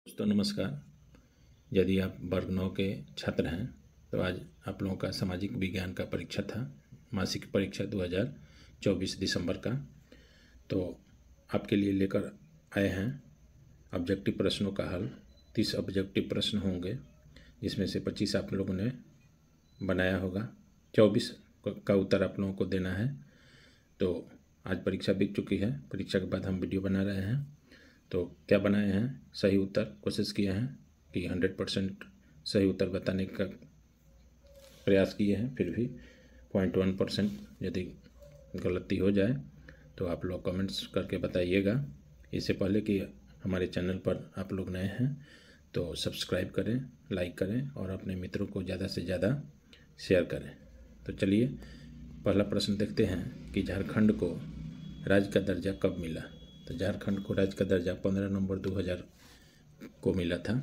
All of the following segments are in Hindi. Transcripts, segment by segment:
दोस्तों नमस्कार। यदि आप वर्ग 9 के छात्र हैं तो आज आप लोगों का सामाजिक विज्ञान का परीक्षा था, मासिक परीक्षा 2024 दिसंबर का। तो आपके लिए लेकर आए हैं ऑब्जेक्टिव प्रश्नों का हल। 30 ऑब्जेक्टिव प्रश्न होंगे, जिसमें से 25 आप लोगों ने बनाया होगा, 24 का उत्तर आप लोगों को देना है। तो आज परीक्षा बीत चुकी है, परीक्षा के बाद हम वीडियो बना रहे हैं। तो क्या बनाए हैं, सही उत्तर कोशिश किए हैं कि 100% सही उत्तर बताने का प्रयास किए हैं। फिर भी 0.1% यदि गलती हो जाए तो आप लोग कमेंट्स करके बताइएगा। इससे पहले कि हमारे चैनल पर आप लोग नए हैं तो सब्सक्राइब करें, लाइक करें और अपने मित्रों को ज़्यादा से ज़्यादा शेयर करें। तो चलिए पहला प्रश्न देखते हैं कि झारखंड को राज्य का दर्जा कब मिला। तो झारखंड को राज्य का दर्जा 15 नवंबर 2000 को मिला था।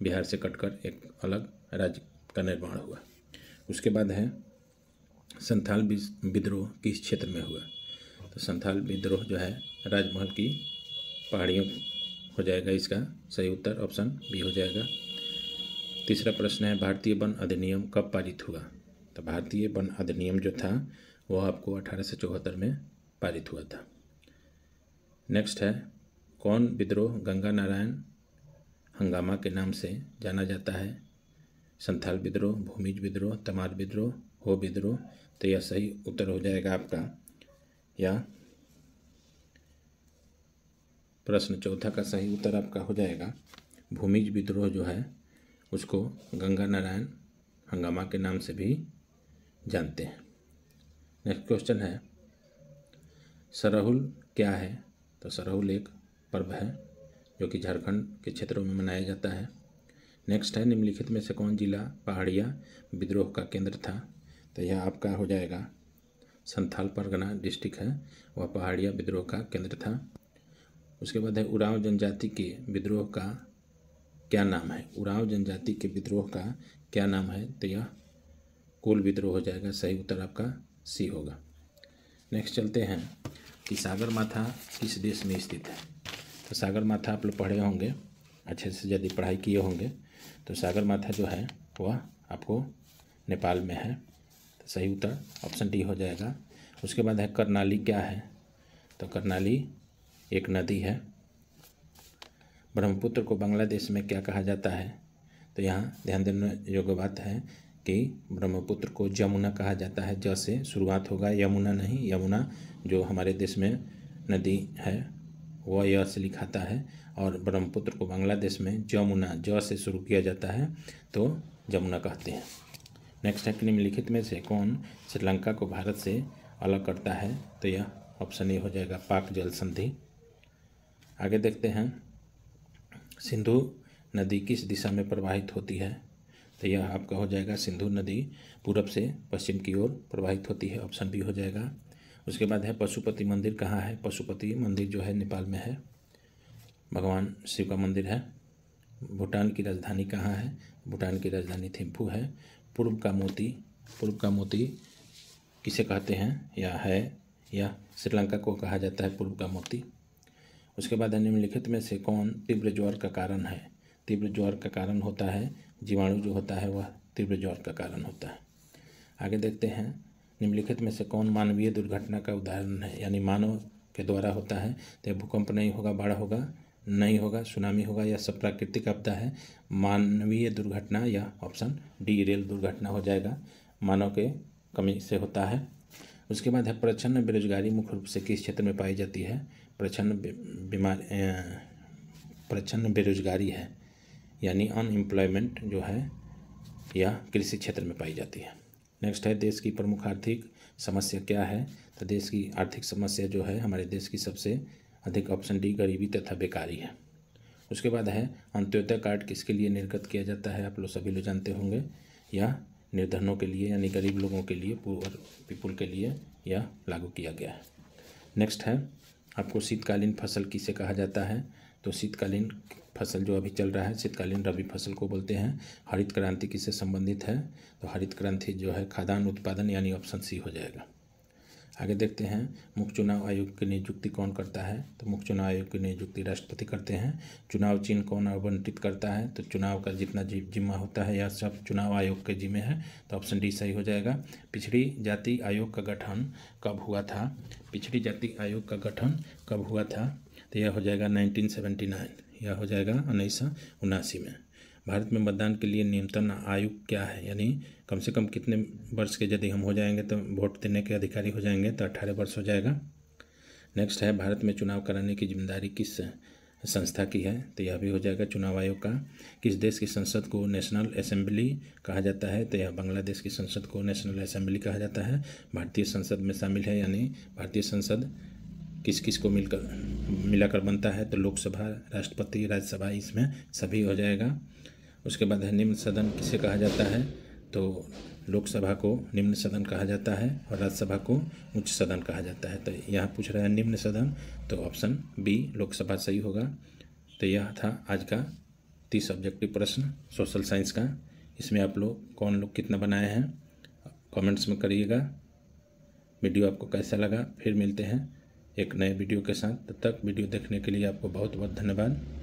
बिहार से कटकर एक अलग राज्य का निर्माण हुआ। उसके बाद है संथाल विद्रोह किस क्षेत्र में हुआ। तो संथाल विद्रोह जो है राजमहल की पहाड़ियों हो जाएगा, इसका सही उत्तर ऑप्शन बी हो जाएगा। तीसरा प्रश्न है भारतीय वन अधिनियम कब पारित हुआ। तो भारतीय वन अधिनियम जो था वह आपको 1874 में पारित हुआ था। नेक्स्ट है कौन विद्रोह गंगा नारायण हंगामा के नाम से जाना जाता है। संथाल विद्रोह, भूमिज विद्रोह, तमार विद्रोह, हो विद्रोह। तो यह सही उत्तर हो जाएगा आपका। या प्रश्न चौथा का सही उत्तर आपका हो जाएगा भूमिज विद्रोह जो है उसको गंगा नारायण हंगामा के नाम से भी जानते हैं। नेक्स्ट क्वेश्चन है सरहुल क्या है। तो सरहुल एक पर्व है जो कि झारखंड के क्षेत्रों में मनाया जाता है। नेक्स्ट है निम्नलिखित में से कौन जिला पहाड़िया विद्रोह का केंद्र था। तो यह आपका हो जाएगा संथाल परगना डिस्ट्रिक्ट है, वह पहाड़िया विद्रोह का केंद्र था। उसके बाद है उरांव जनजाति के विद्रोह का क्या नाम है। उरांव जनजाति के विद्रोह का क्या नाम है। तो यह कोल विद्रोह हो जाएगा, सही उत्तर आपका सी होगा। नेक्स्ट चलते हैं कि सागरमाथा किस देश में स्थित है। तो सागरमाथा आप लोग पढ़े होंगे अच्छे से, यदि पढ़ाई किए होंगे तो सागरमाथा जो है वह आपको नेपाल में है। तो सही उत्तर ऑप्शन डी हो जाएगा। उसके बाद है कर्णाली क्या है। तो कर्णाली एक नदी है। ब्रह्मपुत्र को बांग्लादेश में क्या कहा जाता है। तो यहाँ ध्यान देने योग्य बात है कि ब्रह्मपुत्र को जमुना कहा जाता है। ज से शुरुआत होगा, यमुना नहीं। यमुना जो हमारे देश में नदी है वह य से लिखाता है, और ब्रह्मपुत्र को बांग्लादेश में जमुना ज से शुरू किया जाता है तो जमुना कहते हैं। नेक्स्ट है कि निम्नलिखित में से कौन श्रीलंका को भारत से अलग करता है। तो यह ऑप्शन ए हो जाएगा पाक जल संधि। आगे देखते हैं सिंधु नदी किस दिशा में प्रवाहित होती है। तो यह आपका हो जाएगा सिंधु नदी पूरब से पश्चिम की ओर प्रवाहित होती है, ऑप्शन बी हो जाएगा। उसके बाद है पशुपति मंदिर कहाँ है। पशुपति मंदिर जो है नेपाल में है, भगवान शिव का मंदिर है। भूटान की राजधानी कहाँ है। भूटान की राजधानी थिम्पू है। पूर्व का मोती किसे कहते हैं या है, या श्रीलंका को कहा जाता है पूर्व का मोती। उसके बाद निम्नलिखित में से कौन तीव्र ज्वर का कारण है। तीव्र ज्वर का कारण होता है जीवाणु जो होता है वह तीव्र ज्वर का कारण होता है। आगे देखते हैं निम्नलिखित में से कौन मानवीय दुर्घटना का उदाहरण है, यानी मानव के द्वारा होता है। तो भूकंप नहीं होगा, बाढ़ होगा नहीं होगा, सुनामी होगा, या सब प्राकृतिक आपदा है। मानवीय दुर्घटना या ऑप्शन डी रेल दुर्घटना हो जाएगा, मानव के कमी से होता है। उसके बाद है प्रच्छन्न बेरोजगारी मुख्य रूप से किस क्षेत्र में पाई जाती है। प्रच्छन्न बेरोजगारी है यानी अनएम्प्लॉयमेंट जो है यह कृषि क्षेत्र में पाई जाती है। नेक्स्ट है देश की प्रमुख आर्थिक समस्या क्या है। तो देश की आर्थिक समस्या जो है हमारे देश की सबसे अधिक ऑप्शन डी गरीबी तथा बेकारी है। उसके बाद है अंत्योदय कार्ड किसके लिए निर्गत किया जाता है। आप लोग सभी लोग जानते होंगे, यह निर्धनों के लिए यानी गरीब लोगों के लिए, पुअर पीपुल के लिए यह लागू किया गया है। नेक्स्ट है आपको शीतकालीन फसल किसे कहा जाता है। तो शीतकालीन फसल जो अभी चल रहा है शीतकालीन रबी फसल को बोलते हैं। हरित क्रांति किससे संबंधित है। तो हरित क्रांति जो है खाद्यान्न उत्पादन यानी ऑप्शन सी हो जाएगा। आगे देखते हैं मुख्य चुनाव आयोग की नियुक्ति कौन करता है। तो मुख्य चुनाव आयोग की नियुक्ति राष्ट्रपति करते हैं। चुनाव चिन्ह कौन आवंटित करता है। तो चुनाव का जितना जिम्मा होता है यह सब चुनाव आयोग के जिम्मे है। तो ऑप्शन डी सही हो जाएगा। पिछड़ी जाति आयोग का गठन कब हुआ था। पिछड़ी जाति आयोग का गठन कब हुआ था। तो यह हो जाएगा 1979, यह हो जाएगा 1979 में। भारत में मतदान के लिए न्यूनतम आयु क्या है, यानी कम से कम कितने वर्ष के यदि हम हो जाएंगे तो वोट देने के अधिकारी हो जाएंगे, तो 18 वर्ष हो जाएगा। नेक्स्ट है भारत में चुनाव कराने की जिम्मेदारी किस संस्था की है। तो यह भी हो जाएगा चुनाव आयोग का। किस देश की संसद को नेशनल असेंबली कहा जाता है। तो यह बांग्लादेश की संसद को नेशनल असेंबली कहा जाता है। भारतीय संसद में शामिल है, यानी भारतीय संसद किस किस को मिलाकर बनता है। तो लोकसभा, राष्ट्रपति, राज्यसभा, इसमें सभी हो जाएगा। उसके बाद है निम्न सदन किसे कहा जाता है। तो लोकसभा को निम्न सदन कहा जाता है और राज्यसभा को उच्च सदन कहा जाता है। तो यहाँ पूछ रहा है निम्न सदन, तो ऑप्शन बी लोकसभा सही होगा। तो यह था आज का 30 ऑब्जेक्टिव प्रश्न सोशल साइंस का। इसमें आप लोग कौन लोग कितना बनाए हैं कमेंट्स में करिएगा। वीडियो आपको कैसा लगा। फिर मिलते हैं एक नए वीडियो के साथ। तब तक वीडियो देखने के लिए आपको बहुत बहुत धन्यवाद।